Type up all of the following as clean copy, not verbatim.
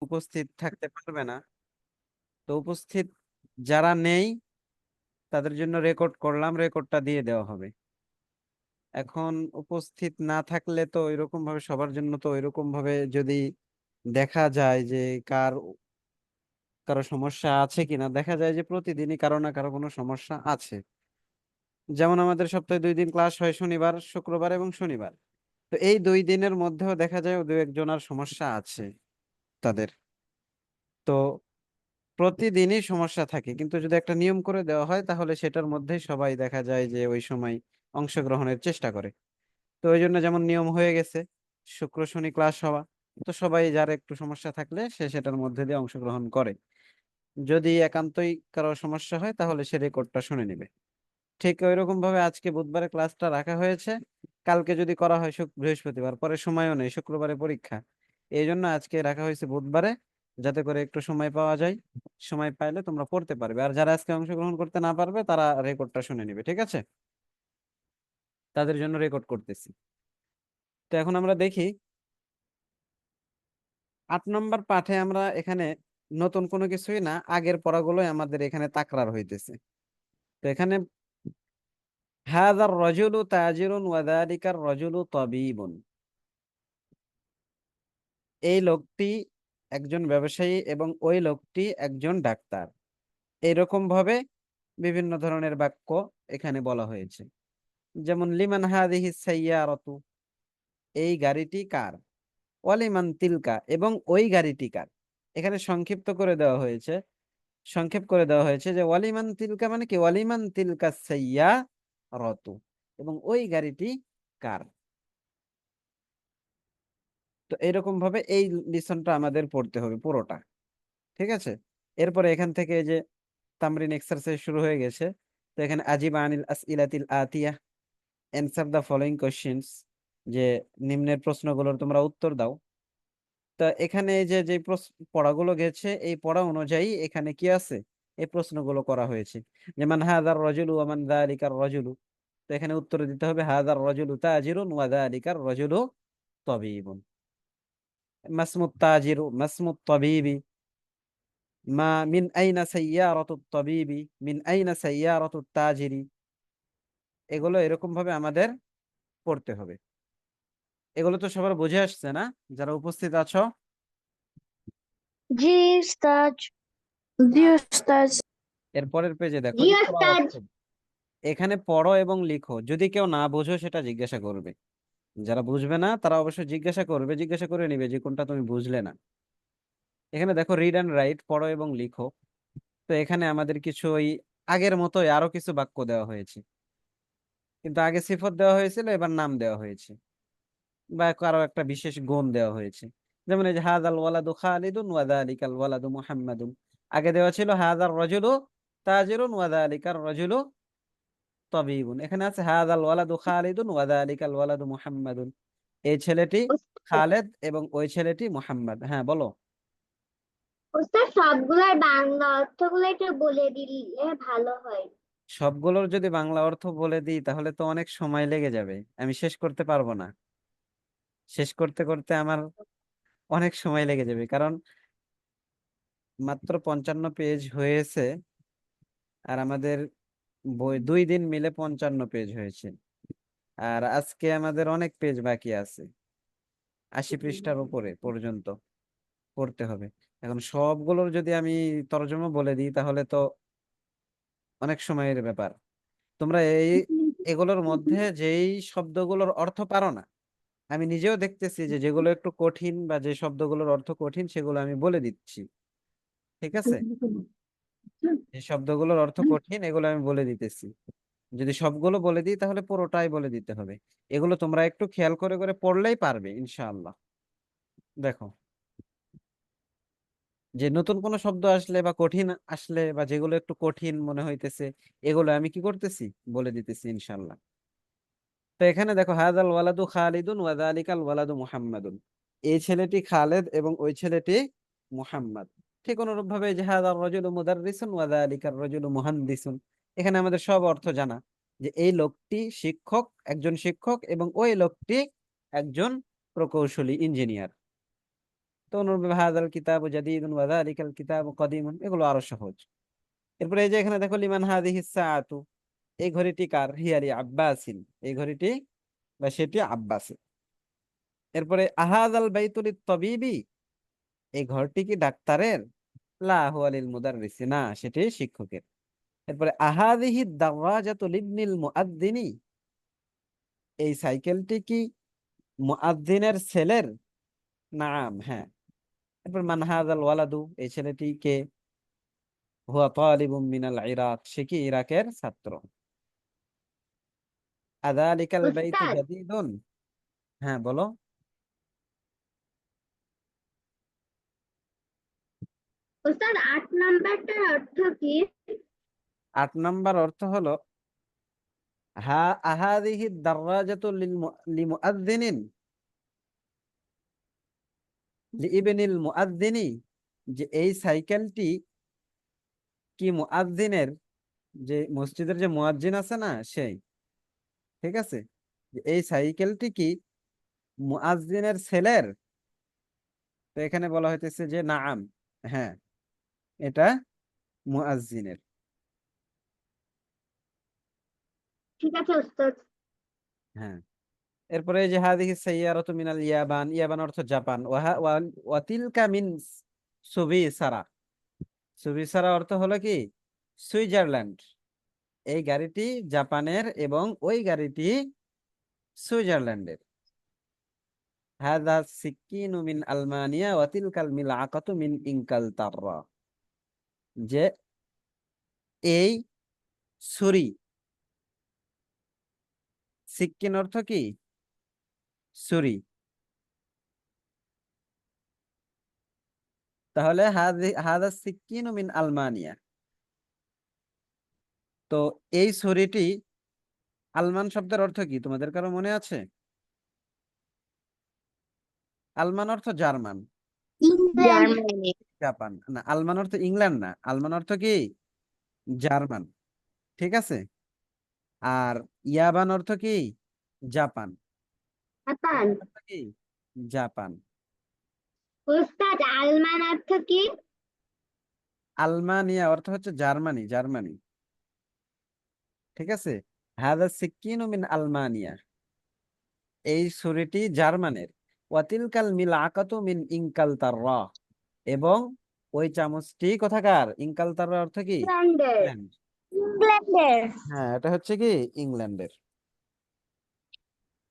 উপস্থিত থাকতে পারবে না। তো উপস্থিত যারা নেই তাদের জন্য রেকর্ড করলাম, রেকর্ডটা দিয়ে দেওয়া হবে। এখন উপস্থিত না থাকলে তো ওইরকম ভাবে সবার জন্য তো ওইরকম ভাবে যদি দেখা যায় যে কারো সমস্যা আছে কিনা, দেখা যায় যে প্রতিদিনই কারো না কারো কোনো সমস্যা আছে। যেমন আমাদের সপ্তাহে 2 দিন ক্লাস হয়, শনিবার, শুক্রবার এবং শনিবার। তো এই 2 দিনের মধ্যেও দেখা যায় দু একজনের সমস্যা আছে তাদের। তো প্রতিদিনই সমস্যা থাকে, কিন্তু যদি একটা নিয়ম করে দেওয়া হয় তাহলে সেটার মধ্যেই সবাই দেখা যায় যে ওই সময় অংশগ্রহণের চেষ্টা করে। তো ওই জন্য যেমন নিয়ম হয়ে গেছে শুক্র শনি ক্লাস হওয়া। তো সবাই যার একটু সমস্যা থাকলে সে সেটার মধ্যে দিয়ে অংশগ্রহণ করে। যদি একান্তই কারো সমস্যা হয় তাহলে সে রেকর্ডটা শুনে নেবে। ঠিক ওইরকম ভাবে আজকে বুধবারে ক্লাসটা রাখা হয়েছে। কালকে যদি করা হয় বৃহস্পতিবার, পরে সময়ও নেই, শুক্রবারে পরীক্ষা। এই জন্য আজকে রাখা হয়েছে বুধবারে, যাতে করে একটু সময় পাওয়া যায়। সময় পাইলে তোমরা পড়তে পারবে, আর যারা আজকে অংশগ্রহণ করতে না পারবে তারা রেকর্ডটা শুনে নেবে। ঠিক আছে, তাদের জন্য রেকর্ড করতেছি। তো এখন আমরা দেখি 8 নম্বর পাঠে আমরা এখানে নতুন কোনো কিছুই না, আগের পড়াগুলোই আমাদের এখানে তাকরার হইতেছে। তো এখানে হাযার রাজুলু তাজিরুন ওয়া যালিকার রাজুলু তাবীবুন, এই লোকটি একজন ব্যবসায়ী এবং ওই লোকটি একজন ডাক্তার। এইরকম ভাবে বিভিন্ন ধরনের বাক্য এখানে বলা হয়েছে। যেমন লিমান হাযিহিস সাইয়্যারাতু, এই গাড়িটি কার। ওয়ালিমান তিলকা, এবং ওই গাড়িটি কার। এখানে সংক্ষিপ্ত করে দেওয়া হয়েছে, সংক্ষেপ করে দেওয়া হয়েছে যে ওয়ালিমান তিলকা মানে কি, ওয়ালিমান তিলকা সাইয়্যারাতু, এবং ওই গাড়িটি কার। তো এরকম ভাবে এই লিসনটা আমাদের পড়তে হবে পুরোটা। ঠিক আছে, এরপরে এখান থেকে এই যে তামরিন এক্সারসাইজ শুরু হয়ে গেছে। তো এখানে আজিব আনিল আসইলাতিল আতিয়া, অ্যানসার দা ফলোইং কোশ্চেনস, যে নিম্নের প্রশ্নগুলোর তোমরা উত্তর দাও। তা এখানে এই যে যে পড়াগুলো গেছে এই পড়া অনুযায়ী এখানে কি আছে, এই প্রশ্নগুলো করা হয়েছে। যেমন হাযার রাজুলু ওয়া মান যালিকার রাজুলু, তো এখানে উত্তর দিতে হবে হাযার রাজুলু তাজিরুন ওয়া যালিকার রাজুলু তাবীবুন। মাসমুত তাজিরু, মাসমুত তাবীবি, মা মিন আইনা সাইয়্যারাতুত তাবীবি, মিন আইনা সাইয়্যারাতুত তাজিরি। এগুলো এরকম ভাবে আমাদের পড়তে হবে। এগুলো তো সবার বুঝে আসছে না, যারা উপস্থিত আছো? জি উস্তাদ। জি উস্তাদ। এর পরের পেজে দেখো জি যে পড়ার উস্তাদ। অর্থ। এখানে পড়ো এবং লিখো, যদি কেউ না বোঝো সেটা জিজ্ঞাসা করবে। যারা বুঝবে না তারা অবশ্যই জিজ্ঞাসা করবে, জিজ্ঞাসা করে নিবে যে কোনটা তুমি বুঝলে না। এখানে দেখো রিড অ্যান্ড রাইট, পড়ো এবং লিখো। তো এখানে আমাদের কিছু ওই আগের মতোই আরো কিছু বাক্য দেওয়া হয়েছে, কিন্তু আগে সিফত দেওয়া হয়েছিল, এবার নাম দেওয়া হয়েছে, বা কারো একটা বিশেষ গুণ দেওয়া হয়েছে। যেমন এই যে হাযাল ওয়ালাদু খালিদুন ওয়া যালিকাল ওয়ালাদু মুহাম্মাদুন, আগে দেওয়া ছিল হাযার রাজুলু তাজিরুন ওয়া যালিকার রাজুলু তাবীবুন, এখানে আছে হাযাল ওয়ালাদু খালিদুন ওয়া যালিকাল ওয়ালাদু মুহাম্মাদুন, এই ছেলেটি খালেদ এবং ওই ছেলেটি মুহাম্মদ। হ্যাঁ বলো। উস্তাদ সবগুলোর বাংলা অর্থগুলো একটু বলে দিলে ভালো হয়। সবগুলোর যদি বাংলা অর্থ বলে দিই তাহলে তো অনেক সময় লেগে যাবে, আমি শেষ করতে পারবো না। শেষ করতে করতে আমার অনেক সময় লেগে যাবে, কারণ মাত্র 55 পেজ হয়েছে। আর আমাদের বই 2 দিন মিলে 55 পেজ হয়েছে। আর আজকে আমাদের অনেক পেজ বাকি আছে, 80 পৃষ্ঠার উপরে পর্যন্ত পড়তে হবে। এখন সবগুলোর যদি আমি তরজমা বলে দিই তাহলে তো অনেক সময়ের ব্যাপার। তোমরা এগুলোর মধ্যে যেই শব্দগুলোর অর্থ পারো না, আমি নিজেও দেখতেছি যে যেগুলো একটু কঠিন বা যে শব্দগুলোর অর্থ কঠিন সেগুলো আমি বলে দিচ্ছি। ঠিক আছে, যে শব্দগুলোর অর্থ কঠিন এগুলো আমি বলে দিতেছি। যদি সবগুলো বলে দিই তাহলে পুরোটাই বলে দিতে হবে। এগুলো তোমরা একটু খেয়াল করে করে পড়লেই পারবে ইনশাআল্লাহ। দেখো, যে নতুন কোনো শব্দ আসলে বা কঠিন আসলে বা যেগুলো একটু কঠিন মনে হইতেছে, এগুলো আমি কি করতেছি, বলে দিতেছি ইনশাআল্লাহ। তো এখানে দেখো হাযাল ওয়ালাদু খালিদুন ওয়া যালিকাল ওয়ালাদু মুহাম্মাদুন, এই ছেলেটি খালেদ এবং ওই ছেলেটি মুহাম্মদ। ঠিক অনুরূপ ভাবে যে হাযার রাজুলু মুদাররিসুন ওয়া যালিকার রাজুলু মুহান্দিসুন, এখানে আমাদের সব অর্থ জানা, যে এই লোকটি শিক্ষক, একজন শিক্ষক, এবং ওই লোকটি একজন প্রকৌশলী, ইঞ্জিনিয়ার। তো তো অনুরূপে হাযাল কিতাবু জাদীদুন ওয়া যালিকাল কিতাবু কাদীমুন, এগুলো আরো সহজ। এরপরে এই যে এখানে দেখো লিমান হাযিহিস সাআতু, এই ঘড়িটি কার? হিয়া লি আব্বাসিন, এই ঘড়িটি বা সেটি আব্বাসের। এরপরে আহাযাল বাইতু লিত তাবিবি, এই ঘরটি কি ডাক্তারের? লা হুয়া লিল মুদাররিসি, না সেটি শিক্ষকের। এরপরে আহাদিহি দারাজাতু লিবনিল মুআদ্দিনি, এই সাইকেলটি কি মুআদ্দিনের ছেলের? নাম, হ্যাঁ। এরপর মান হাযাল ওয়ালাদু, এই ছেলেটি কে? হুয়া তালিবুম মিনাল ইরাক, সে কি ইরাকের ছাত্র। আযালিকাল বাইতু উস্তাদ জাদীদুন, হ্যাঁ বলো। উস্তাদ 8 নাম্বারটার অর্থ কি? 8 নম্বর অর্থ হলো আহাদিহি দারাজাতু লিমুআদ্দিনিন লিইবনিল মুআদ্দিনি, যে এই সাইকেলটি কি মুআদ্দিনের, যে মসজিদের যে মুয়াজ্জিন আছে না সেই, ঠিক আছে, যে এই সাইকেলটি কি মুআজ্জিনের ছেলের? তো এখানে বলা হইতেছে যে নাআম, হ্যাঁ এটা মুআজ্জিনের। ঠিক আছে উস্তাদ। হ্যাঁ। এরপরে এই যে হাদিহি সাইয়ারাতু মিনাল ইয়াবান, ইয়াবান অর্থ জাপান, ওয়া তিলকা মিন সুবিসারা, সুবিসারা অর্থ হলো কি সুইজারল্যান্ড, এই গাড়িটি জাপানের এবং ওই গাড়িটি সুইজারল্যান্ডের। হাদা সিক্কিনু মিন আলমানিয়া ওয়া তিলকাল মিলআকাতু মিন ইনকালতারা, যে এই ছুরি, সিক্কিন অর্থ কি ছুরি, তাহলে হাদা সিক্কিনু মিন আলমানিয়া, তো এই ছুরিটি, আলমান শব্দের অর্থ কি তোমাদের কারো মনে আছে? আলমান অর্থ জার্মান, ইংল্যান্ড। জার্মানি। জাপান না, আলমান অর্থ ইংল্যান্ড না, আলমান অর্থ কি জার্মান, ঠিক আছে। আর ইয়াবান অর্থ কি জাপান, জাপান। ইয়াবান অর্থ কি জাপান। উস্তাদ আলমান অর্থ কি? আলমানিয়া অর্থ হচ্ছে জার্মানি, জার্মানি, ঠিক আছে। হাদা সিক্কিনু মিন আলমানিয়া, এই ছুরিটি জার্মানের। ওয়াতিলকাল মিলআকাতু মিন ইনকালতারা, এবং ওই চামচটি কোথাকার? ইনকালতারা অর্থ কি ইংল্যান্ডের। ইংল্যান্ড, ইংল্যান্ডের। হ্যাঁ এটা হচ্ছে কি ইংল্যান্ডের।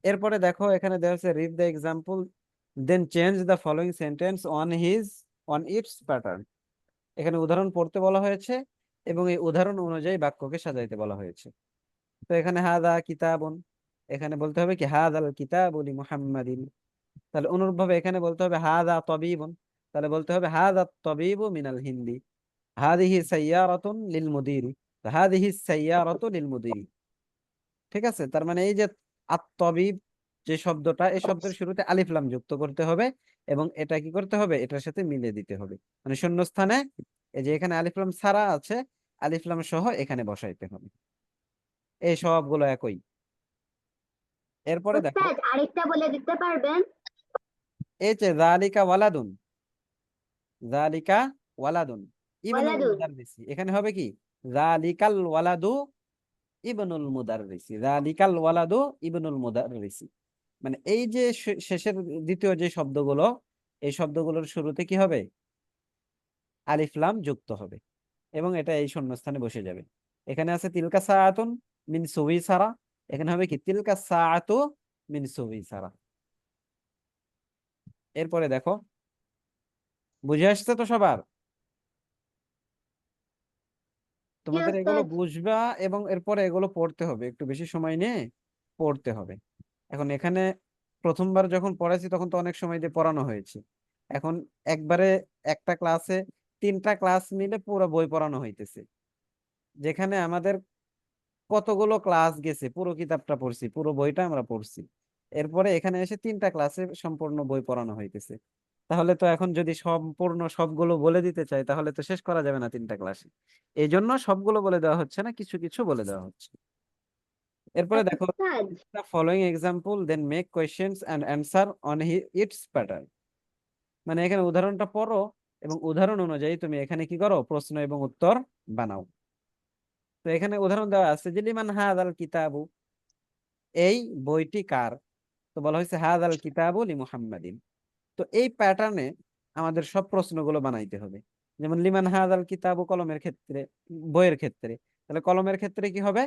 এরপরে দেখো এখানে দেওয়া হচ্ছে read the example then change the following sentence on its pattern, এখানে উদাহরণ পড়তে বলা হয়েছে এবং এই উদাহরণ অনুযায়ী বাক্যকে সাজাইতে বলা হয়েছে। তো এখানে হাদা কিতাবুন, এখানে বলতে হবে কি হাদাল কিতাবু লি মুহাম্মাদিন, তাহলে অনুরূপভাবে এখানে বলতে হবে হাদা তাবিবুন, তাহলে বলতে হবে হাদা তাবিবু মিনাল হিন্দি। হাদিহি সাইয়ারাতুন লিল মুদিরি, হাদিহি সাইয়ারাতু লিল মুদিরি, ঠিক আছে। তার মানে এই যে আত-তাবিব যে শব্দটা, এই শব্দের শুরুতে আলিফ লাম যুক্ত করতে হবে এবং এটা কি করতে হবে? এটার সাথে মিলে দিতে হবে, মানে শূন্যস্থানে এই যে এখানে আলিফ লাম ছাড়া আছে, আলিফ লাম সহ এখানে বসাইতে হবে, এই সবগুলো একই। এরপরে দেখো উস্তাদ আরেকটা বলে দিতে পারবেন? এই যে যালিকা ওয়ালাদুন, যালিকা ওয়ালাদুন ইবনুল ওয়ালাদুন। মুদাররিসি, এখানে হবে কি যালিকাল ওয়ালাদু ইবনুল মুদাররিসি, যালিকাল ওয়ালাদু ইবনুল মুদাররিসি, মানে এই যে শেষের দ্বিতীয় যে শব্দগুলো, এই শব্দগুলোর শুরুতে কি হবে? আলিফ লাম যুক্ত হবে এবং এটা এই শূন্যস্থানে বসে যাবে। এখানে আছে তিলকা সাআতুন মিন সুবিসারা, এখানে হবে কি তিলকা সাআতু মিন সুবিসারা। এরপরে দেখো, বুঝে আসছে তো সবার? জি তোমাদের এগুলো উস্তাদ। বুঝবা এবং এরপরে এগুলো পড়তে হবে, একটু বেশি সময় নিয়ে পড়তে হবে। এখন এখানে প্রথমবার যখন পড়াইছি তখন তো অনেক সময় দিয়ে পড়ানো হয়েছে, এখন একবারে একটা ক্লাসে 3টা ক্লাস মিলে পুরো বই পড়ানো হইতেছে, যেখানে আমাদের কতগুলো ক্লাস গেছে, পুরো কিতাবটা পড়ছি, পুরো বইটা আমরা পড়ছি, এরপরে এখানে এসে 3টা ক্লাসে সম্পূর্ণ বই পড়ানো হইতেছে। তাহলে তো এখন যদি সম্পূর্ণ সবগুলো বলে দিতে চাই তাহলে তো শেষ করা যাবে না 3টা ক্লাসে, এই জন্য সবগুলো বলে দেওয়া হচ্ছে না, কিছু কিছু বলে দেওয়া হচ্ছে। এরপরে দেখো উস্তাদ the following example then make questions and answer on its pattern, মানে এখানে উদাহরণটা পড়ো এবং উদাহরণ অনুযায়ী তুমি এখানে কি করো, প্রশ্ন এবং উত্তর বানাও। তো এখানে উদাহরণ দেওয়া আছে যে লিমান হাযাল কিতাবু, এই বইটি কার। তো বলা হয়েছে হাযাল কিতাবু লি মুহাম্মাদিন। তো এই প্যাটার্নে আমাদের সব প্রশ্নগুলো বানাইতে হবে। যেমন লিমান হাযাল কিতাবু কলমের ক্ষেত্রে, বইয়ের ক্ষেত্রে, তাহলে কলমের ক্ষেত্রে কি হবে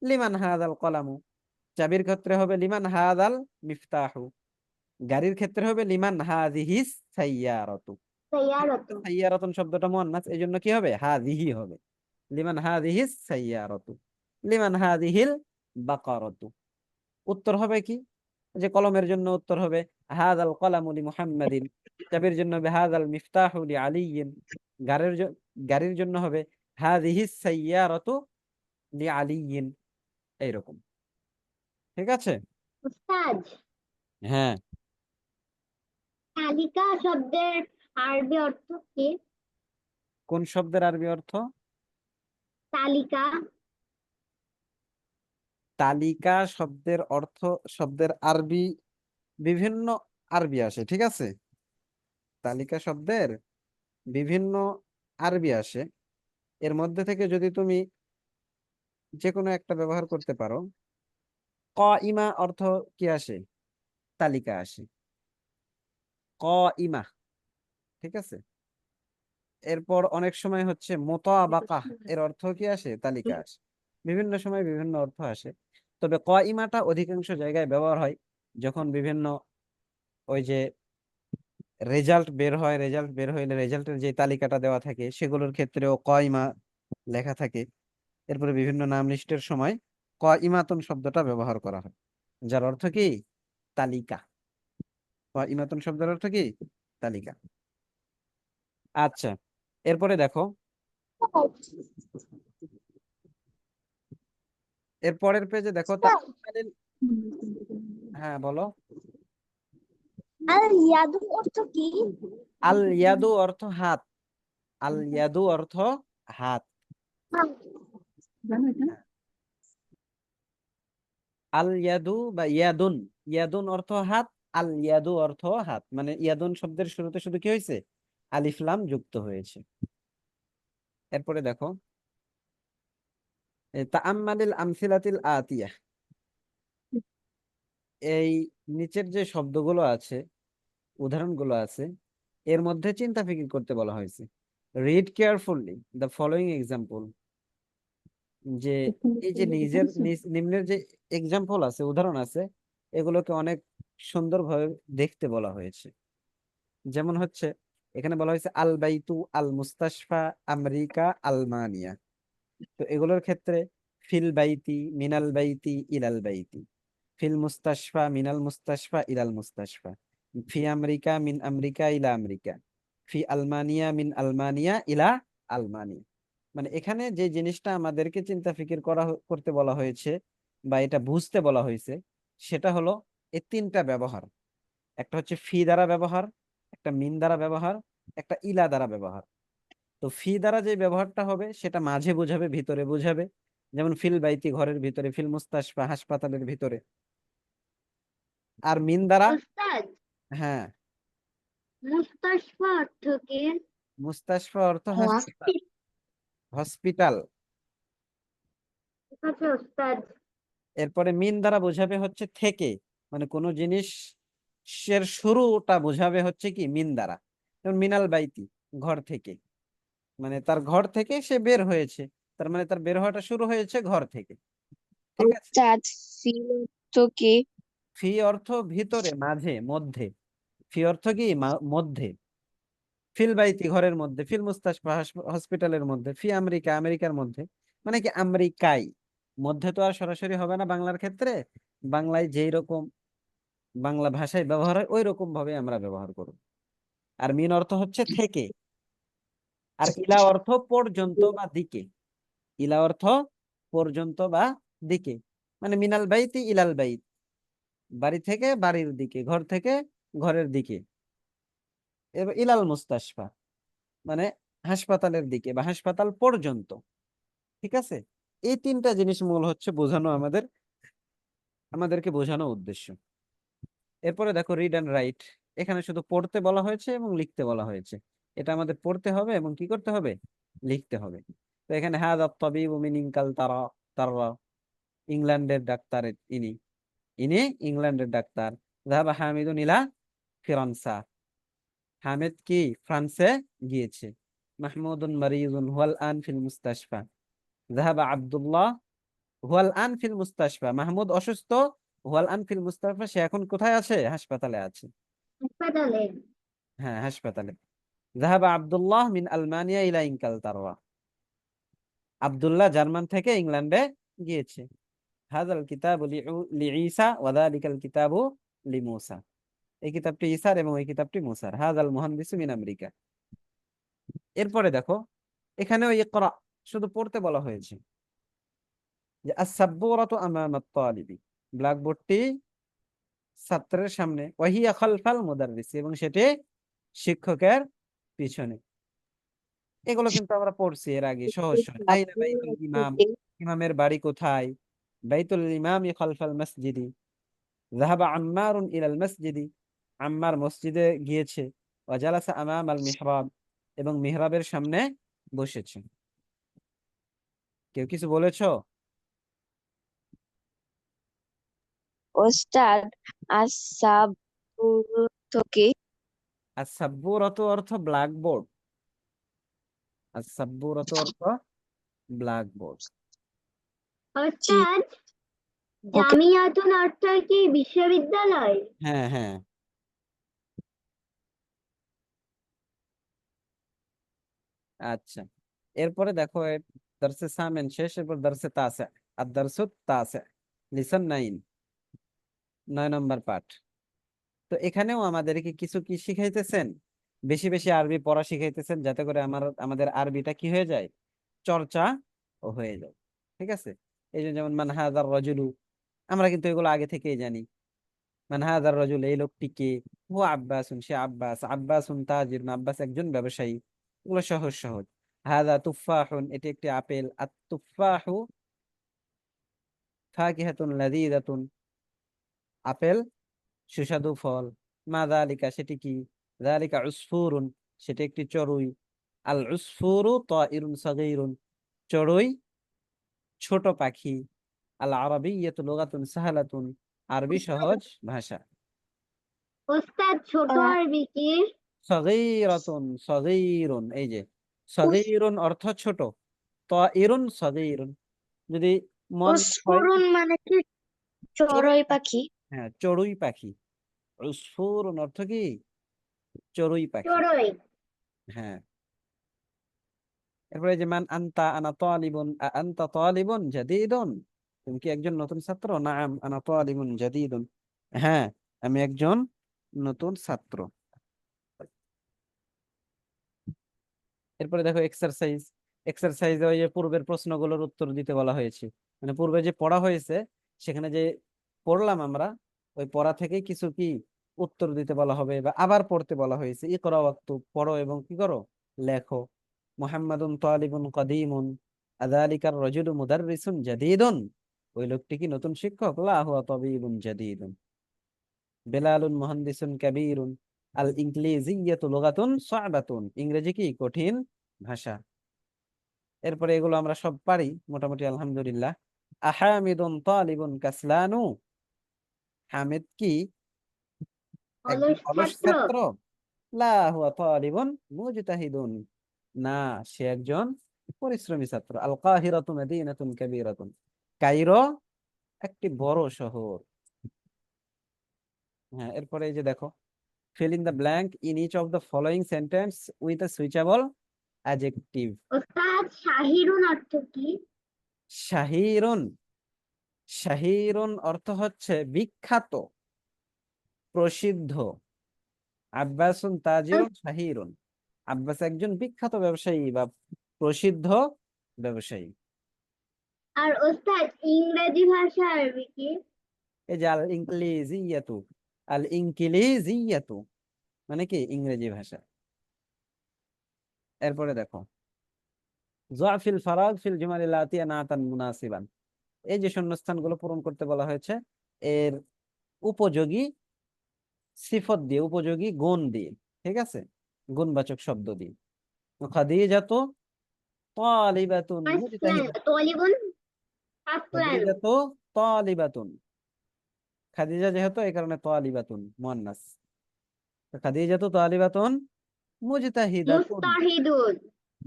লিমান হাযাল কলামু। চাবির ক্ষেত্রে হবে লিমান হাযাল মিফতাহু। গাড়ির ক্ষেত্রে হবে লিমান হাযিহিস সাইয়ারাতু। সাইয়ারাতু। সাইয়ারাতুন শব্দটা মুয়ান্নাস, এই জন্য কি হবে হাযিহি হবে। লিমান হাযিহিস সাইয়ারাতু, লিমান হাযিহিল বাকারাতু। উত্তর হবে কি, যে কলমের জন্য উত্তর হবে হাযাল কলামু লি মুহাম্মাদিন। চাবির জন্য হবে হাযাল মিফতাহু লি আলিয়্যিন। গাড়ির জন্য হবে হাযিহিস সাইয়ারাতু লি আলিয়্যিন। এইরকম। ঠিক আছে। উস্তাদ, হ্যাঁ। তালিকা শব্দের আরবি অর্থ কি? কোন শব্দের আরবি অর্থ? তালিকা। তালিকা শব্দের অর্থ, শব্দের আরবি বিভিন্ন আরবি আসে, ঠিক আছে। তালিকা শব্দের বিভিন্ন আরবি আসে। এর মধ্যে থেকে যদি তুমি যে কোনো একটা ব্যবহার করতে পারো। ইমা অর্থ কি আসে, তালিকা আসে। ইমা, ঠিক আছে। এরপর অনেক সময় হচ্ছে মুতাবাকাহ, এর অর্থ কি আসে, তালিকা আসে। বিভিন্ন সময় বিভিন্ন অর্থ আসে। তবে ইমাটা অধিকাংশ জায়গায় ব্যবহার হয় যখন বিভিন্ন ওই যে রেজাল্ট বের হয়, রেজাল্ট বের হইলে রেজাল্টের যে তালিকাটা দেওয়া থাকে সেগুলোর ক্ষেত্রেও ইমা লেখা থাকে। এরপরে বিভিন্ন নাম লিস্টের সময় ইমাতুন শব্দটা ব্যবহার করা হয়, যার অর্থ কি তালিকা। ইমাতুন শব্দের অর্থ কি তালিকা। আচ্ছা, এরপরে দেখো, এর পরের পেজে দেখো হ্যাঁ বলো। আর ইয়াদু অর্থ কি? আল ইয়াদু অর্থ হাত। আল ইয়াদু অর্থ হাত। জানো এটা? আল ইয়াদু বা ইয়াদুন, ইয়াদুন অর্থ হাত, আল ইয়াদু অর্থ হাত। মানে ইয়াদুন শব্দের শুরুতে শুধু কি হয়েছে, আলিফ লাম যুক্ত হয়েছে। এরপরে দেখো তাআম্মালিল আমসিলাতিল আতিয়া, এই নিচের যে শব্দগুলো আছে, উদাহরণগুলো আছে, এর মধ্যে চিন্তা ফিকির করতে বলা হয়েছে। Read carefully the following example, যে এই যে নিম্নের যে এক্সাম্পল আছে, উদাহরণ আছে, এগুলোকে অনেক সুন্দরভাবে দেখতে বলা হয়েছে। যেমন হচ্ছে এখানে বলা হয়েছে আল বাইতু, আল মুস্তাশফা, আমেরিকা, আলমানিয়া। তো এগুলোর ক্ষেত্রে ফিল বাইতি, মিনাল বাইতি, ইলাল বাইতি। ফিল মুস্তাশফা, মিনাল মুস্তাশফা, ইলাল মুস্তাশফা। ফি আমেরিকা, মিন আমেরিকা, ইলা আমেরিকা। ফি আলমানিয়া, মিন আলমানিয়া, ইলা আলমানিয়া। মানে এখানে যে জিনিসটা আমাদেরকে চিন্তা ফিকির করতে বলা হয়েছে বা এটা বুঝতে বলা হয়েছে, সেটা হলো এই তিনটা ব্যবহার। একটা হচ্ছে ফি দ্বারা ব্যবহার, একটা মিন দ্বারা ব্যবহার, একটা ইলা দ্বারা ব্যবহার। তো ফি দ্বারা যে ব্যবহারটা হবে সেটা মাঝে বোঝাবে, ভিতরে বোঝাবে। যেমন ফিল বাইতি ঘরের ভিতরে, ফিল মুস্তাশফা হাসপাতালের ভিতরে। আর মিন দ্বারা, উস্তাদ, হ্যাঁ, মুস্তাশফা অর্থ কি? মুস্তাশফা অর্থ হাসপাতাল, হসপিটাল। হসপিটাল। ঠিক আছে উস্তাদ। এরপরে মিন দ্বারা বোঝাবে হচ্ছে থেকে, মানে কোনো জিনিসের শুরুটা বোঝাবে হচ্ছে কি মিন দ্বারা। যেমন মিনাল বাইতি ঘর থেকে, মানে তার ঘর থেকে সে বের হয়েছে, তার মানে তার বের হওয়াটা শুরু হয়েছে ঘর থেকে। ঠিক আছে। উস্তাদ, সিল অর্থ কি? ফি অর্থ ভিতরে, মাঝে, মধ্যে। ফি অর্থ কি মধ্যে। ফিল বাইতি ঘরের মধ্যে, ফিল মুস্তাশফা হসপিটালের মধ্যে, ফি আমেরিকা আমেরিকার মধ্যে। মানে কি আমেরিকায়, মধ্যে তো আর সরাসরি হবে না বাংলার ক্ষেত্রে। বাংলায় যেই রকম বাংলা ভাষায় ব্যবহার হয় ওই রকম ভাবে আমরা ব্যবহার করব। আর মিন অর্থ হচ্ছে থেকে। আর ইলা অর্থ পর্যন্ত বা দিকে। ইলা অর্থ পর্যন্ত বা দিকে। মানে মিনাল বাইতি ইলাল বাইত, বাড়ি থেকে বাড়ির দিকে, ঘর থেকে ঘরের দিকে। এবার ইলাল মুস্তাশফা মানে হাসপাতালের দিকে বা হাসপাতাল পর্যন্ত। ঠিক আছে। এই তিনটা জিনিস মূল হচ্ছে বোঝানো আমাদেরকে বোঝানো উদ্দেশ্য। এরপরে দেখো রিড অ্যান্ড রাইট, এখানে শুধু পড়তে বলা হয়েছে এবং লিখতে বলা হয়েছে। এটা আমাদের পড়তে হবে এবং কি করতে হবে, লিখতে হবে। তো এখানে হাযা তাবিবু মিন ইনকাল তারা তাররা, ইংল্যান্ডের ডাক্তার ইনি, ইনি ইংল্যান্ডের ডাক্তার। যাহাবা হামিদুন ইলা ফিরান্সা, হামিদ কি ফ্রান্সে গিয়েছে। মাহমুদুন মারিদুন হুয়াল আন ফিল মুস্তাশফা। যাহাবা আব্দুল্লাহ হুয়াল আন ফিল মুস্তাশফা, মাহমুদ অসুস্থ, হুয়াল আন ফিল মুস্তাশফা, সে এখন কোথায় আছে, হাসপাতালে আছে। হাসপাতালে। হ্যাঁ, হাসপাতালে। যাহাবা আব্দুল্লাহ মিন আলমানিয়া ইলা ইনকালতারা, আব্দুল্লাহ জার্মান থেকে ইংল্যান্ডে গিয়েছে। হাযাল কিতাবু লিঈসা ওয়া যালিকাল কিতাবু লিমূসা, এই কিতাবটি ঈসার এবং এই কিতাবটি মূসার। হাযাল মুহান্দিসু মিন আমেরিকা। এরপরে দেখো, এখানেও ইকরা শুধু পড়তে বলা হয়েছে, যে আস-সাব্বুরাতু আমামাত তালিবি, ব্ল্যাকবোর্ডটি ছাত্রের সামনে, ওয়া হিয়া খালফাল মুদাররিস, এবং সেটি শিক্ষকের পিছনে। এগুলো কিন্তু আমরা পড়ছি এর আগে, সহজ সহজ। আইনা বাইতুল ইমাম, ইমামের বাড়ি কোথায়? বাইতুল ইমামি খালফাল মসজিদি। যাহাবা আম্মারুন ইলাল মসজিদি, আম্মার মসজিদে গিয়েছে। ওয়া জালাসা আমামাল মিহরাব, এবং মিহরাবের সামনে বসেছে। কেউ কিছু বলেছো? ওস্তাদ আস-সাবুরত কি? আস-সাব্বুরাতু অর্থ ব্ল্যাকবোর্ড, আস-সাব্বুরাতু অর্থ ব্ল্যাকবোর্ড। জি, ওস্তাদ, ওকে। জামিয়াতুন অর্থ কি বিশ্ববিদ্যালয়? হ্যাঁ হ্যাঁ, আচ্ছা। এরপরে দেখো, দারসে সামেন শেষ, এরপর দারসে তাসে, আর দারসুত তাসে, লিসন 9, 9 নম্বর পাঠ। তো এখানেও আমাদেরকে কিছু কি শিখাইতেছেন, বেশি বেশি আরবি পড়া শিখাইতেছেন, যাতে করে আমাদের আরবিটা কি হয়ে যায়, চর্চা হয়ে যায়। ঠিক আছে। এই যে যেমন মান হাযার রাজুলু, আমরা কিন্তু এগুলো আগে থেকেই জানি। মান হাযার রাজুল, এই লোকটি কে? হুয়া আব্বাসুন, সে আব্বাস। আব্বাসুন তাজিরুন, আব্বাস একজন ব্যবসায়ী। এগুলো সহজ সহজ। হাযা তুফাহুন, এটি একটি আপেল। আত তুফাহু ফাকিহাতুন লাযীযাতুন, আপেল সুস্বাদু ফল। মা যালিকা, সেটি কি? যালিকা উসফুরুন, সেটি একটি চড়ুই। আল উসফুরু তাইরুন সাগীরুন, চড়ুই ছোট পাখি। আল আরাবিয়্যাতু লুগাতুন সাহলাতুন, আরবি সহজ ভাষা। ওস্তাদ, ছোট আহ, আরবি কি? সগীরাতুন সগীরুন, এই যে সগীরুন অর্থ ছোট, তাইরুন সগীরুন, যদি মন হয় উস্ফুরুন মানে কি? চড়ুই চড়ুই পাখি। পাখি। হ্যাঁ, চড়ুই পাখি। উসফুরুন অর্থ কি? চড়ুই পাখি। চড়ুই। হ্যাঁ। এরপরে যে মান আনতা, আনা তালিবুন, আনতা তালিবুন জাদীদুন, তুমি কি একজন নতুন ছাত্র? নাআম আনা তালিবুন জাদীদুন, হ্যাঁ আমি একজন নতুন ছাত্র। এরপরে দেখো এক্সারসাইজ, এক্সারসাইজে ওই যে পূর্বের প্রশ্নগুলোর উত্তর দিতে বলা হয়েছে। মানে পূর্বে যে পড়া হয়েছে, সেখানে যে পড়লাম আমরা, ওই পড়া থেকে কিছু কি উত্তর দিতে বলা হবে, বা আবার পড়তে বলা হয়েছে। ইকরা ওয়াক্তুব, পড়ো এবং কি করো, লেখো। মুহাম্মাদুন তালিবুন কাদীমুন, আযালিকার রাজুলু মুদাররিসুন জাদীদুন, ওই লোকটি কি নতুন শিক্ষক? লা হুয়া তাবীবুন জাদীদুন। বেলালুন মুহান্দিসুন কাবীরুন, আল ইংলিজিয়্যাতু লুগাতুন সা'বাতুন, ইংরেজি কি কঠিন ভাষা। এরপরে এগুলো আমরা সব পারি মোটামুটি, আলহামদুলিল্লাহ। আহামিদুন তালিবুন কাসলানু, হামিদ কি একজন অলস অলস ছাত্র। ছাত্র? লা হুয়া তালিবুন মুজতাহিদুন, না সে একজন পরিশ্রমী ছাত্র। আল কাহিরাতু মাদিনাতুন কাবীরাতুন, কায়রো একটি বড় শহর। হ্যাঁ, এরপরে এই যে দেখো, fill in the blank in each of the following sentence with a switchable adjective. ওস্তাদ, শাহিরুন অর্থ কি? শাহিরুন, শাহিরুন অর্থ হচ্ছে বিখ্যাত, প্রসিদ্ধ। আব্বাসুন তাজিরুন শাহিরুন, আব্বাস একজন বিখ্যাত ব্যবসায়ী বা প্রসিদ্ধ ব্যবসায়ী। আর ওস্তাদ, ইংরেজি ভাষা আরবি কি? এই যে আল ইংলিজিয়াতু, আল ইনকিলিজিয়াতু মানে কি ইংরেজি ভাষা। এরপরে দেখো, যাফিল ফারাগ ফিল জুমালিল আতিয়া নাতান মুনাসিবান, এই যে শূন্যস্থানগুলো পূরণ করতে বলা হয়েছে, এর উপযোগী সিফত দিয়ে, উপযোগী গুণ দিয়ে, ঠিক আছে, গুণবাচক শব্দ দিয়ে। খাদিজাতু তালিবাতুন মুজতাহিদা, طالب عفوا খাদিজাতু তালিবাতুন, খাদিজা যেহেতু এই কারণে তালিবাতুন মুয়ান্নাস, তো খাদিজাতু তালিবাতুন মুজতাহিদাতুন, مضطهد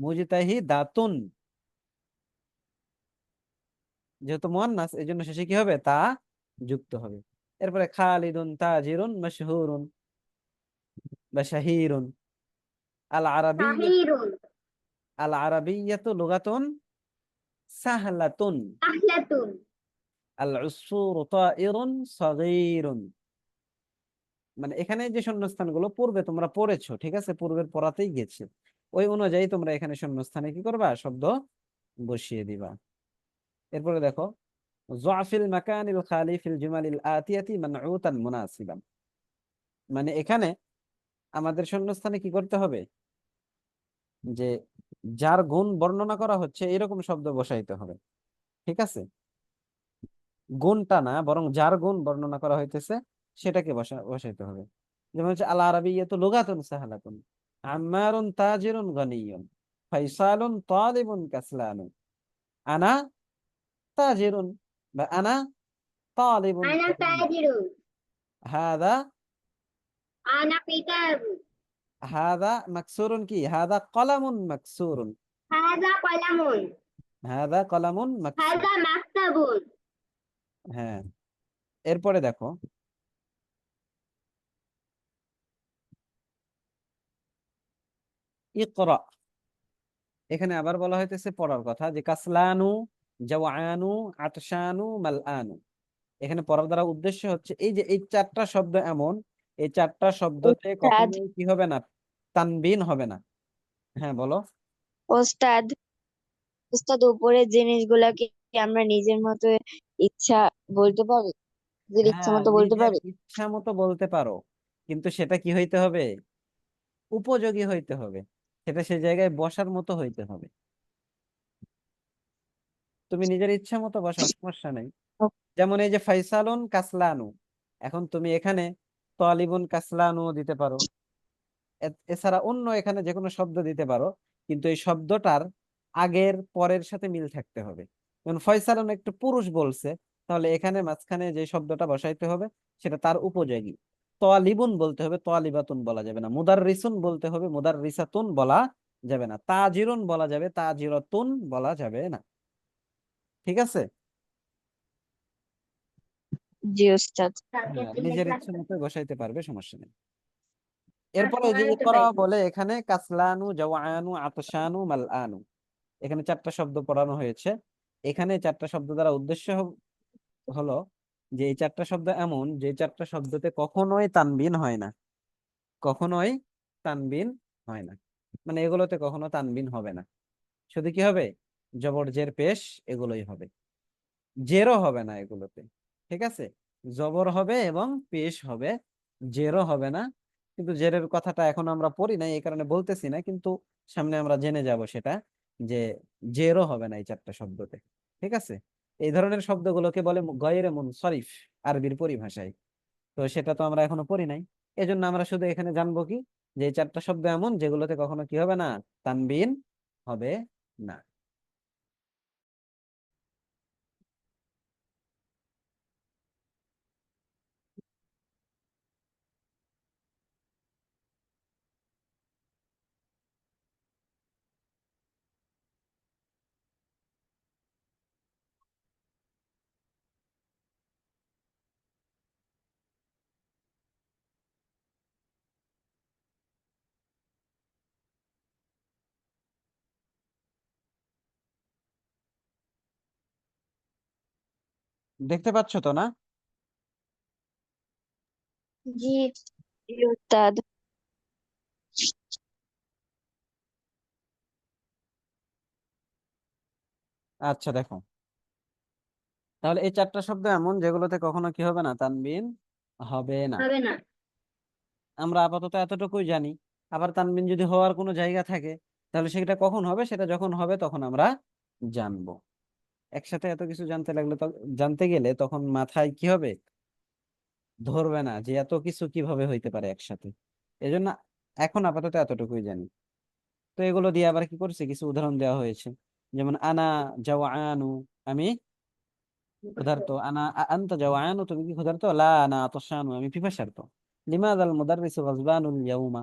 মুজতাহিদাতুন যেহেতু মুয়ান্নাস এই জন্য শেষে কি হবে, তা যুক্ত হবে। এরপরে খালিদুন তাজিরুন মাশহুরুন বা শাহিরুন। আল আরাবিয়্যাত, شهير আল আরাবিয়্যাতু লুগাতুন সাহলাতুন, سهلة আল উসফুরু তাইরুন সাগীরুন। মানে এখানে যে শূন্যস্থানগুলো পূর্বে তোমরা পড়েছো, ঠিক আছে, পূর্বের পড়াতেই গেছে, ওই অনুযায়ী তোমরা এখানে শূন্যস্থানে কি করবা, শব্দ বসিয়ে দিবা। এরপরে দেখো, যআফিল মাকানিল খালি ফিল জুমালিল আতিয়াতি মানউতান মুনাসিবান। মানে এখানে আমাদের শূন্যস্থানে কি করতে হবে, যে যার গুণ বর্ণনা করা হচ্ছে এরকম শব্দ বসাইতে হবে, ঠিক আছে, গুণটা না, বরং যার গুণ বর্ণনা করা হইতেছে সেটাকে বসাইতে হবে। যেমন হচ্ছে আল আরাবিয়্যাতু লুগাতুন সাহলাতুন, আম্মারুন তাজিরুন গনিয়ুন, ফাইসালুন তালিবুন কাসলানুন, আনা তাজিরুন বা আনা তালিবুন أنا গনিয়্যুন। تاجر হাদা, أنا كتاب হাদা মাকসুরুন, কি হাদা কলামুন মাকসুরুন, هذا قلم হাদা কলামুন মাকসুর। هذا مكتب হ্যাঁ, এরপরে দেখো, ইকরা, এখানে আবার বলা হইতেছে পড়ার কথা, যে কাসলানু, জাওয়ানু, আতশানু, মালআনু। এখানে পড়ার দ্বারা উদ্দেশ্য হচ্ছে এই যে এই চারটা শব্দ এমন, এই চারটা শব্দতে ওস্তাদ, কখনোই কি হবে না, তানবিন হবে না। হ্যাঁ বলো। ওস্তাদ, ওস্তাদ, উপরের জিনিসগুলাকে কি আমরা নিজের মতো ইচ্ছা বলতে পারি, নিজের ইচ্ছা হ্যাঁ, মতো বলতে নিজের পারি? ইচ্ছা মতো বলতে পারো, কিন্তু সেটা কি হইতে হবে, উপযোগী হইতে হবে, সেটা সে জায়গায় বসার মতো হইতে হবে। তুমি নিজের ইচ্ছা মতো বসাও, সমস্যা নেই। যেমন এই যে ফাইসালুন কাসলানু, এখন তুমি এখানে তালিবুন কাসলানু দিতে পারো, এছাড়া অন্য এখানে যে কোনো শব্দ দিতে পারো, কিন্তু এই শব্দটার আগের পরের সাথে মিল থাকতে হবে। যেমন ফয়সালুন একটু পুরুষ বলছে, তাহলে এখানে মাঝখানে যে শব্দটা বসাইতে হবে সেটা তার উপযোগী। তালিবুন বলতে হবে, তালিবাতুন বলা যাবে না। মুদাররিসুন বলতে হবে, মুদাররিসাতুন বলা যাবে না। তাজিরুন বলা যাবে, তাজিরাতুন বলা যাবে না, ঠিক আছে। জি ওস্তাদ। হ্যাঁ, নিজের ইচ্ছে মতো বসাইতে পারবে, সমস্যা নেই। এরপরে এই যে ইকরা বলে এখানে কাসলানু, জাওয়ানু, আতশানু, মালআনু, এখানে চারটা শব্দ পড়ানো হয়েছে। এখানে চারটা শব্দ দ্বারা উদ্দেশ্য হলো যে এই চারটা শব্দ এমন, যে চারটা শব্দতে কখনোই তানবিন হয় না, কখনোই তানবিন হয় না। মানে এগুলোতে কখনো তানবিন হবে না, শুধু কি হবে, জবর জের পেশ এগুলোই হবে, জেরও হবে না এগুলোতে, ঠিক আছে। জবর হবে এবং পেশ হবে, জেরও হবে না। কিন্তু জেরের কথাটা এখন আমরা পড়ি না, এই কারণে বলতেছি না, কিন্তু সামনে আমরা জেনে যাব সেটা, যে জেরও হবে না এই চারটা শব্দতে, ঠিক আছে। এই ধরনের শব্দগুলোকে বলে গয়রে মুনসরিফ আরবির পরিভাষায়। তো সেটা তো আমরা এখনো পড়ি নাই, এজন্য আমরা শুধু এখানে জানবো কি, যে এই চারটা শব্দ এমন যেগুলোতে কখনো কি হবে না, তানবিন হবে না। দেখতে পাচ্ছ তো না? জি, জি ওস্তাদ। আচ্ছা দেখো, তাহলে এই চারটা শব্দ এমন যেগুলোতে কখনো কি হবে না, তানবিন হবে না। হবে না আমরা আপাতত এতটুকুই জানি। আবার তানবিন যদি হওয়ার কোনো জায়গা থাকে, তাহলে সেটা কখন হবে, সেটা যখন হবে তখন আমরা জানবো। একসাথে এত কিছু জানতে লাগলে, জানতে গেলে তখন মাথায় কি হবে, ধরবে না যে এত কিছু কিভাবে হইতে পারে একসাথে। এজন্য এখন আপাতত এতটুকুই জানি। তো এগুলো দিয়ে আবার কি করছে, কিছু উদাহরণ দেওয়া হয়েছে। যেমন আনা জাওয়ানু, আমি ক্ষুধার্ত। আনতা জাওয়ানু, তুমি কি ক্ষুধার্ত? লা আনা আতশানু, আমি পিপাসার্ত। লিমাযাল মুদাররিসু গাযবানুল ইয়াউমা,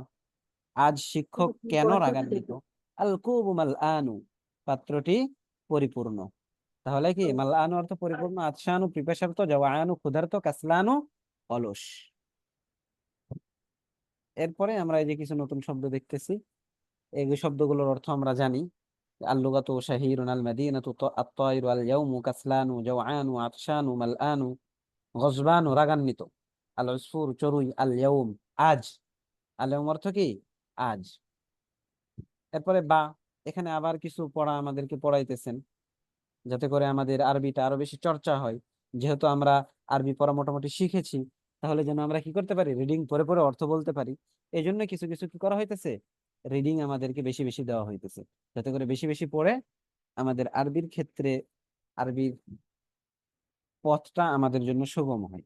আজ শিক্ষক কেন রাগান্বিত? আল কুবু মাল আনু, পাত্রটি পরিপূর্ণ। তাহলে কি মাল আনু অর্থ পরিপূর্ণ, আতশানু পিপাসার্ত, জাওয়ানু ক্ষুধার্ত, কাসলানু অলস। এরপরে আমরা এই যে কিছু নতুন শব্দ দেখতেছি, এই শব্দগুলোর অর্থ আমরা জানি। আল-লুগাতু শাহীরুন, আল-মাদীনাতু আত-তায়রু, আল-ইয়াউমু কাসলানু, জাওআনু আতশানু, মালআনু গজবানু রাগান্বিত, আল-উসফুর চড়ুই, আল-ইয়াউম আজ। আল-ইয়াউম অর্থ কি? আজ। এরপরে বা, এখানে আবার কিছু পড়া আমাদেরকে পড়াইতেছেন যাতে করে আমাদের আরবিটা আরো বেশি চর্চা হয়। যেহেতু আমরা আরবি পড়া মোটামুটি শিখেছি, তাহলে যেন আমরা কি করতে পারি, রিডিং পড়ে পড়ে অর্থ বলতে পারি। এই জন্য কিছু কিছু কি করা হইতেছে, রিডিং আমাদেরকে বেশি বেশি দেওয়া হইতেছে, যাতে করে বেশি বেশি পড়ে আমাদের আরবির ক্ষেত্রে আরবির পথটা আমাদের জন্য সুগম হয়।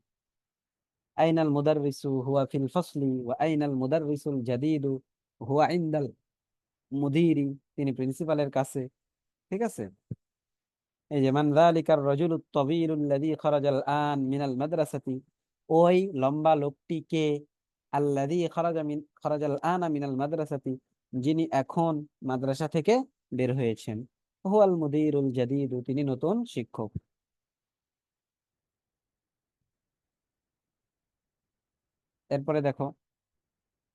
আইনাল মুদাররিসু হুয়া ফিল ফাসলি ওয়া আইনাল মুদাররিসুল জাদীদু হুয়া ইনদাল মুদীরি, তিনি প্রিন্সিপালের কাছে। ঠিক আছে। এই যে মান যালিকার রাজুলুত তাবীলুল্লাযী খারাজাল আন মিনাল মাদ্রাসাতি, ওই লম্বা লোকটিকে, আল্লাযী খারাজাল আনা মিনাল মাদ্রাসাতি, যিনি এখন মাদ্রাসা থেকে বের হয়েছেন। হুয়াল মুদীরুল জাদীদু, তিনি নতুন শিক্ষক। এরপরে দেখো,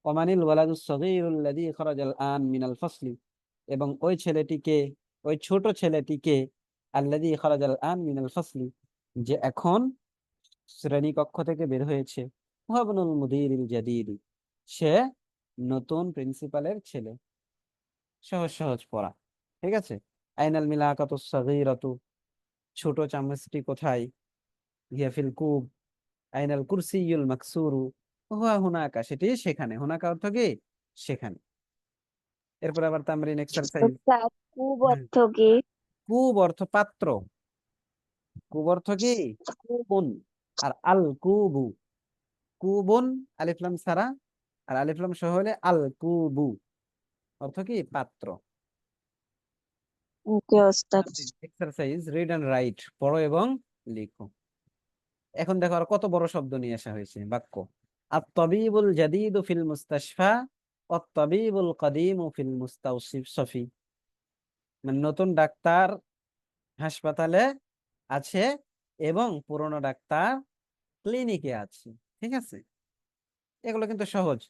ওমানিল ওয়ালাদুস সগীরুল্লাযী খারাজাল আন মিনাল ফাসলি, এবং ওই ছেলেটিকে, ওই ছোট ছেলেটিকে, আল্লাযী খারাজাল আন মিনাল ফাসলি, যে এখন শ্রেণী কক্ষ থেকে বের হয়েছে। ওয়াবনুল মুদীরিল জাদীদ, সে নতুন প্রিন্সিপালের ছেলে। সহজ সহজ পড়া। ঠিক আছে। আইনাল মিলাকাতুস সাগীরাতু, ছোট চামচটি কোথায়? হিয়া ফিল কুব। আইনাল কুরসিয়ুল মাকসুরু, হুয়া হুনাকা, সেটি সেখানে। হুনাকা অর্থ কি? সেখানে। এরপর আবার তামরিন এক্সারসাইজ। ওস্তাদ কুব অর্থ কি? কুব অর্থ পাত্র। কুব অর্থ কি? কুবুন। আর আল কুবু, কুবুন আলিফ লাম সারা, আর আলিফ লাম সহ হলে আল কুবু, অর্থ কি? পাত্র। ওকে ওস্তাদ। এক্সারসাইজ রিড এন্ড রাইট, পড়ো এবং লিখো। এখন দেখো আর কত বড় শব্দ নিয়ে আসা হয়েছে, বাক্য। আত-তাবীবুল জাদীদু ফিল মুস্তাশফা ওয়াত-তাবীবুল কাদীমু ফিল মুস্তাওশিফি, মানে নতুন ডাক্তার হাসপাতালে আছে এবং পুরনো ডাক্তার ক্লিনিকে আছে। ঠিক আছে। এগুলো কিন্তু সহজ,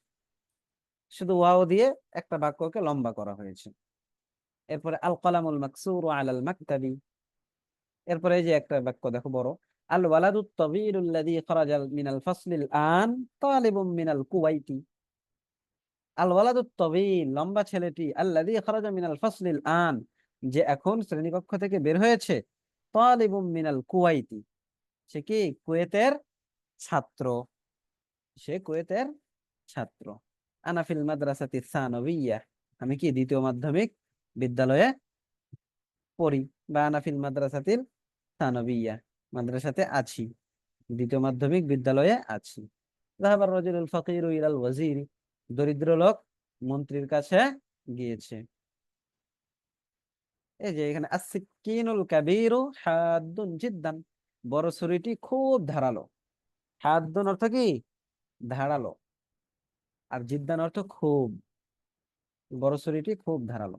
শুধু ওয়াও দিয়ে একটা বাক্যকে লম্বা করা হয়েছে। এরপরে আল কলামুল মাকসুরু আলাল মাকতাবি, এরপরে এই যে একটা বাক্য দেখো বড়, আল ওয়ালাদুত তাবীলুল্লাযী খারাজা মিনাল ফাসলিল আন তালিবুম মিনাল কুওয়াইতি। আল ওয়ালাদুত তাবীল, লম্বা ছেলেটি, আল্লাযী খারাজা মিনাল ফাসলিল আন, যে এখন শ্রেণীকক্ষ থেকে বের হয়েছে, তালিবুম মিনাল কুওয়াইতি, সে কি? কুয়েতের ছাত্র। সে কুয়েতের ছাত্র। আনা ফিল মাদ্রাসাতি সানাবিয়্যা, আমি কি দ্বিতীয় মাধ্যমিক বিদ্যালয়ে পড়ি। বা আনা ফিল মাদ্রাসাতিল সানাবিয়্যা, মাদ্রাসাতে আছি, দ্বিতীয় মাধ্যমিক বিদ্যালয়ে আছি। যাহাবার রাজুলুল ফাকিরু ইলাল ওয়াজিরি, দরিদ্র লোক মন্ত্রীর কাছে গিয়েছে। এই যে এখানে as-সিকিনুল কাবীরু হাদ্দুন জিদ্দান, বড় ছুরিটি খুব ধারালো। হাদ্দুন অর্থ কি? ধারালো। আর জিদ্দান অর্থ খুব, বড় ছুরিটি খুব ধারালো।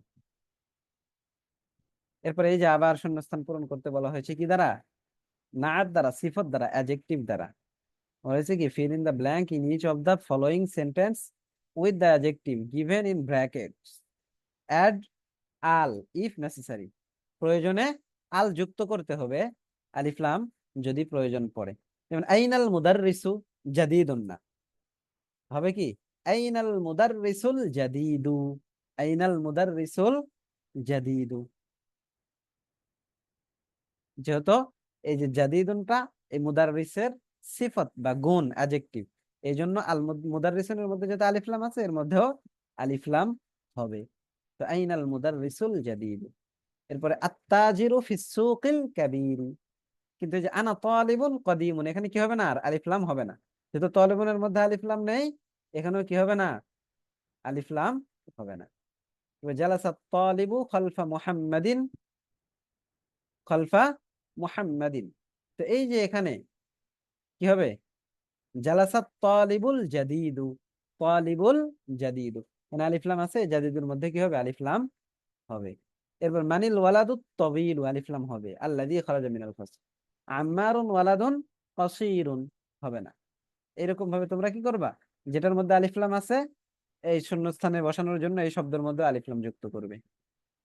এরপরে এই যে আবার শূন্যস্থান পূরণ করতে বলা হয়েছে কি দ্বারা? নাআত দ্বারা, সিফত দ্বারা, অ্যাডজেক্টিভ দ্বারা। হয়েছে কি, fill in the blank in each of the following sentence with the adjective given in brackets, add al if necessary, প্রয়োজনে আল যুক্ত করতে হবে, আলিফ লাম যদি প্রয়োজন পড়ে। যেমন আইনাল মুদাররিসু জাদীদুন, না হবে কি আইনাল মুদাররিসুল জাদীদু, আইনাল মুদাররিসুল জাদীদু। যেহেতু এই যে জাদীদুনটা এই মুদাররিসের সিফত বা গুণ, অ্যাডজেক্টিভ, এই জন্য আল মুদাররিসুনের মধ্যে যেটা আলিফ লাম আছে এর মধ্যেও আলিফ লাম হবে। তো আইনাল মুদাররিসুল জাদীদ। এরপরে আত-তাজিরু ফিস সুকিল কাবীর, কিন্তু এই যে আনা তালিবুন কাদীমুন, এখানে কি হবে না? আর আলিফ লাম হবে না, যেহেতু তালিবুনের মধ্যে আলিফ লাম নেই, এখানেও কি হবে না? আলিফ লাম হবে না। জালাসা তালিবু খালফা মুহাম্মাদিন, খালফা মুহাম্মাদিন। তো এই যে এখানে কি হবে? জালাসা তালিবুল জাদিদু, তালিবুল জাদিদু, এখানে আলিফ লাম আছে, জাদিদুর মধ্যে কি হবে? আলিফ লাম হবে। এরপর মানিল ওয়ালাদু তাবিলু, আলিফ লাম হবে। আল্লাযী খারাজা মিনাল ফাসল। আম্মারুন ওয়ালাদুন কাসীরুন হবে না। এরকম ভাবে তোমরা কি করবা? যেটার মধ্যে আলিফ লাম আছে, এই শূন্যস্থানে বসানোর জন্য এই শব্দের মধ্যে আলিফ লাম যুক্ত করবে,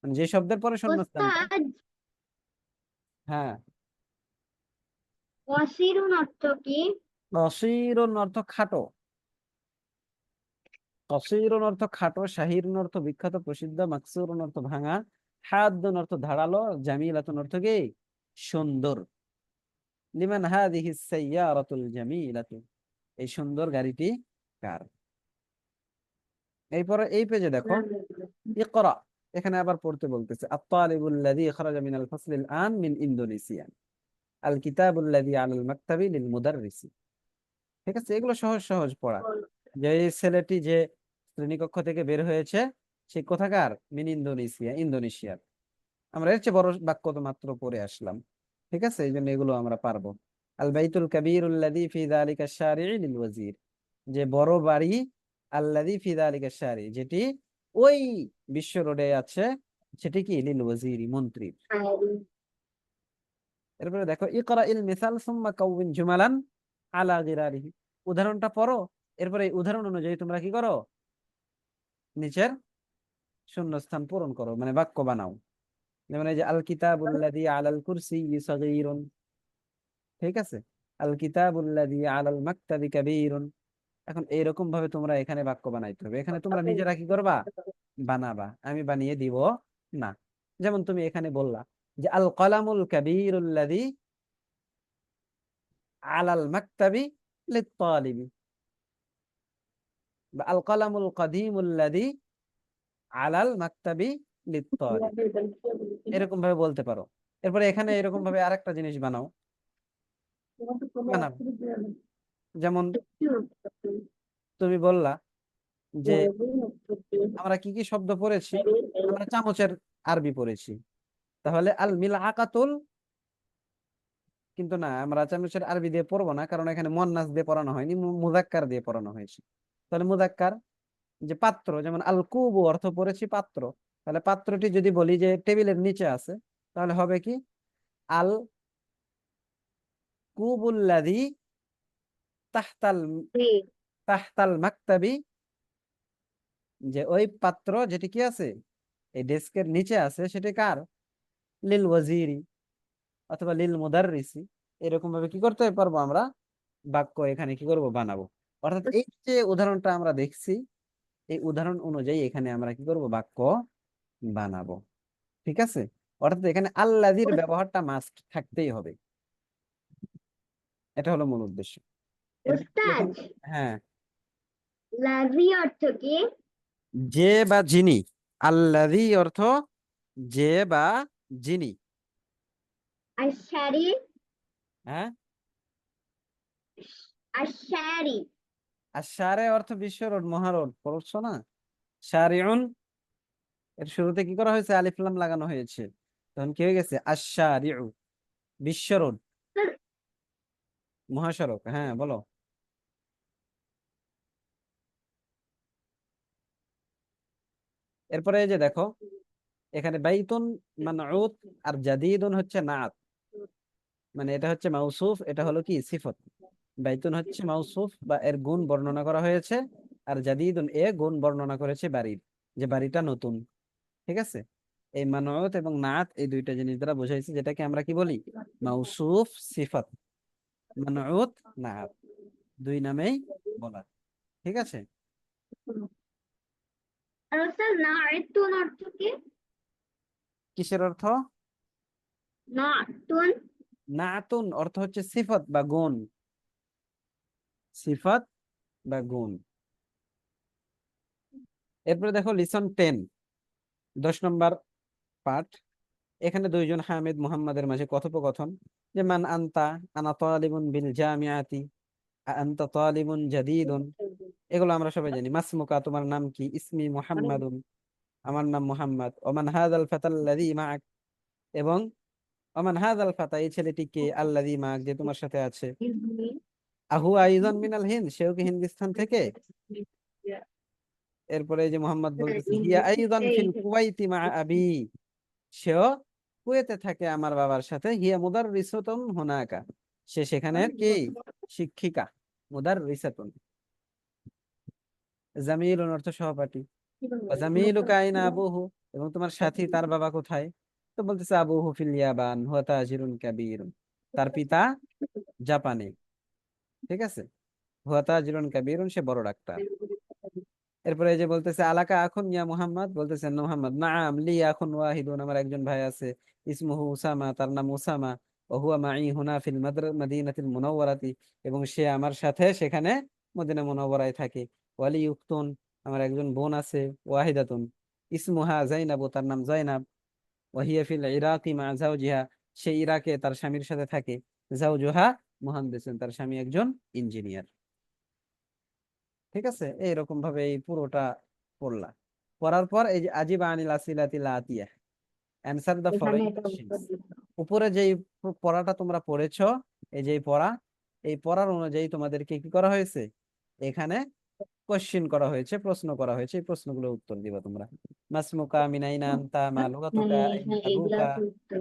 মানে যে শব্দের পরে শূন্যস্থানটা। ওস্তাদ, হ্যাঁ, অসিরুন অর্থ কি? কাসীরুন অর্থ খাটো, কসীরুন অর্থ খাটো, শাহিরুন অর্থ বিখ্যাত প্রসিদ্ধ, মাকসুরুন অর্থ ভাঙা, হাদ্দুন অর্থ ধারালো, জামিলাতুন অর্থ কি? সুন্দর। লিমান হাদিহিস সাইয়ারাতুল জামিলাতু, এই সুন্দর গাড়িটি কার? এরপরে এই পেজে দেখো, ইকরা, এখানে আবার পড়তে বলতেছে আত-তালিবুল লাযী খারাজা মিনাল ফাসলিল আন মিন ইন্দোনেশিয়া, আল কিতাবুল লাযী আলাল মাকতাবি লিল মুদাররিসি। ঠিক আছে, এগুলো সহজ সহজ পড়া। যে এই ছেলেটি যে শ্রেণীকক্ষ থেকে বের হয়েছে, সে কোথাকার? মিন ইন্দোনেশিয়া, ইন্দোনেশিয়ার। আমরা এর চেয়ে বড় বাক্য তো মাত্র পড়ে আসলাম। ঠিক আছে, এই জন্য এগুলো আমরা পারবো। আল বাইতুল কাবীরুল্লাযী ফি যালিকা শারি'i লিল ওয়াজির, যে বড় বাড়ি, আল্লাযী ফি যালিকা শারি, যেটি ওই বিশ্ব রোডে আছে, সেটি কি? লিল ওয়াজিরি, মন্ত্রীর। এরপরে দেখো, ইকরা ইল মিসাল সুম্মা কাউইন জুমালান আলা গিরারিহি, উদাহরণটা পড়ো, এরপরে এই উদাহরণ অনুযায়ী তোমরা কি করো? নিচের শূন্যস্থান পূরণ করো, মানে বাক্য বানাও। যেমন এই যে আল কিতাবুল্লাযী আলাল কুরসিয়্যি সাগীরুন, ঠিক আছে, আল কিতাবুল্লাযী আলাল মাকতাবি কাবীরুন। এখন এইরকম ভাবে তোমরা এখানে বাক্য বানাইতে হবে। এখানে তোমরা নিজেরা কি করবা? বানাবা, আমি বানিয়ে দিব না। যেমন তুমি এখানে বললা যে আল কলামুল কাবীরুল্লাযী আলাল মাকতাবি লিত-তালিবি, বা আল কলামুল কাদীমুল্লাযী আলাল মাকতাবি লিত-তালিব, এরকম ভাবে বলতে পারো। এরপরে এখানে এরকম ভাবে আরেকটা জিনিস বানাও, বানাও। যেমন তুমি বললা যে আমরা কি কি শব্দ পড়েছি? আমরা চামচের আরবি পড়েছি, তাহলে আল মিলআকাতুল, কিন্তু না, আমরা চামচের আরবি দিয়ে পড়বো না, কারণ এখানে মুয়ান্নাস দিয়ে পড়ানো হয়নি, মুযাক্কার দিয়ে পড়ানো হয়েছে। তাহলে মুযাক্কার, যে পাত্র, যেমন আল কুবু অর্থ পড়েছি পাত্র, তাহলে পাত্রটি যদি বলি যে টেবিলের নিচে আছে, তাহলে হবে কি? আল কুবুল্লাযী তাহতাল, তাহতাল মাকতাবি, যে ওই পাত্র যেটি কি আছে? এই ডেস্কের নিচে আছে, সেটি কার? লিল ওয়াজিরি অথবা লিল মুদাররিসি। এরকম ভাবে কি করতে পারবো আমরা? বাক্য এখানে কি করব? বানাবো। অর্থাৎ এই যে উদাহরণটা আমরা দেখছি, এই উদাহরণ অনুযায়ী এখানে আমরা কি করব? বাক্য বানাবো। ঠিক আছে, অর্থাৎ এখানে আল্লাযীর ব্যবহারটা মাস্ট থাকতেই হবে, এটা হলো মূল উদ্দেশ্য। এরপর কি ওস্তাদ, এখানে? হ্যাঁ, লাজি অর্থ কি? যে বা যিনি। আল্লাযী অর্থ যে বা যিনি। আশারি, হ্যাঁ, আশারি। আর সারে অর্থ বিশ্ব রোড, মহারোড, পড়ছো না? শারিউন, এর শুরুতে কি করা হয়েছে? আলিফ লাম লাগানো হয়েছে, তখন কি হয়ে গেছে? আশ-শারিউ, বিশ্ব রোড, মহাসড়ক। হ্যাঁ, বলো। এরপরে এই যে দেখো, এখানে বাইতুন মানউত, আর জাদিদুন হচ্ছে নাআত, মানে এটা হচ্ছে মাউসুফ, এটা হলো কি? সিফত। বাইতুন হচ্ছে মাউসুফ বা এর গুণ বর্ণনা করা হয়েছে, আর জাদিদুন এ গুণ বর্ণনা করেছে বাড়ির, যে বাড়িটা নতুন। ঠিক আছে, এই মানউত এবং নাআত এই দুইটা জিনিস দ্বারা বোঝাইছে, যেটাকে আমরা কি বলি? মাউসুফ সিফত, মানউত নাআত, দুই নামেই বলা। ঠিক আছে, আর ওস্তাদ, নাতুন অর্থ কি? কিসের অর্থ? নাতুন। নাআতুন অর্থ হচ্ছে সিফত বা গুণ, সিফত বা গুণ। এরপরে দেখো লিসন 10, 10 নম্বর পাঠ। এখানে দুইজন হামিদ মুহাম্মাদের মাঝে কথোপকথন, যে মান আনতা, আনা তালিবুন বিল জামিআতি, আনতা তালিবুন জাদিদুন, এগুলো আমরা সবাই জানি। মাসমুকা, তোমার নাম কি? ইসমি মুহাম্মাদুন, আমার নাম মুহাম্মদ। ওমান হাযাল ফাতাল্লাযী মাআক, এবং ওমান হাযাল ফাতা, এই ছেলেটি কে? আল্লাযী মাআক, যে তোমার সাথে আছে। আহু আইযান মিনাল হিন্দ, সেও কি হিন্দুস্তান থেকে? এরপরে এই যে মোহাম্মদ বলতেছে হিয়া আইযান ফিল কুওয়াইতি মা আবি, সেও কুয়েতে থাকে আমার বাবার সাথে। হিয়া মুদাররিসাতুন হুনাকা, সে সেখানে কি? শিক্ষিকা। মুদাররিসাতুন। জামিলুন অর্থ সহপাঠী। জামিলুকা আইনা আবুহু, এবং তোমার সাথী তার বাবা কোথায়? তো বলতেছে আবুহু ফিল ইয়াবান হুয়া তাজিরুন কাবীরুন, তার পিতা জাপানে। ঠিক আছে, হুয়া তাজিরুন কাবীরুন, সে বড় ডাক্তার। এরপরে এই যে বলতেছে আলাকা আখুন ইয়া মুহাম্মদ, বলতেছেন মুহাম্মদ নাআম লি আখুন ওয়াহিদুন, আমার একজন ভাই আছে। ইসমুহু উসামা, তার নাম উসামা। ওয়া হুয়া মাই হুনা ফিল মাদিনাতিল মুনাওয়ারাতি, এবং সে আমার সাথে সেখানে মদিনা মুনাওয়ারায় থাকে। ওয়ালি উখতুন, আমার একজন বোন আছে। ওয়াহিদাতুন ইসমুহা যায়নাবু, তার নাম যায়নাব। ওয়া হিয়া ফিল ইরাকি মা যাওজিহা, সে ইরাকে তার স্বামীর সাথে থাকে। যাওজুহা মুহান্দিসুন, তার স্বামী একজন ইঞ্জিনিয়ার। ঠিক আছে, এইরকম ভাবে এই পুরোটা পড়লা। পড়ার পর এই যে আজিবা আনিল আসিলাতিল আতিয়া, অ্যানসার দা এখানে ফলোইং এটা উত্তর কোশ্চেনস। দিতে উপরে যেই পড়াটা তোমরা পড়েছো, এই যে পড়া, এই পড়ার অনুযায়ী তোমাদেরকে কি করা হয়েছে? এখানে কোশ্চেন করা হয়েছে, প্রশ্ন করা হয়েছে। এই প্রশ্নগুলো উত্তর দিবা তোমরা। মাসমুকা, মিনাইনা আনতা, মা লুগাতুকা, হ্যাঁ আইনা হ্যাঁ, এগুলা আবুকা। তো উত্তর।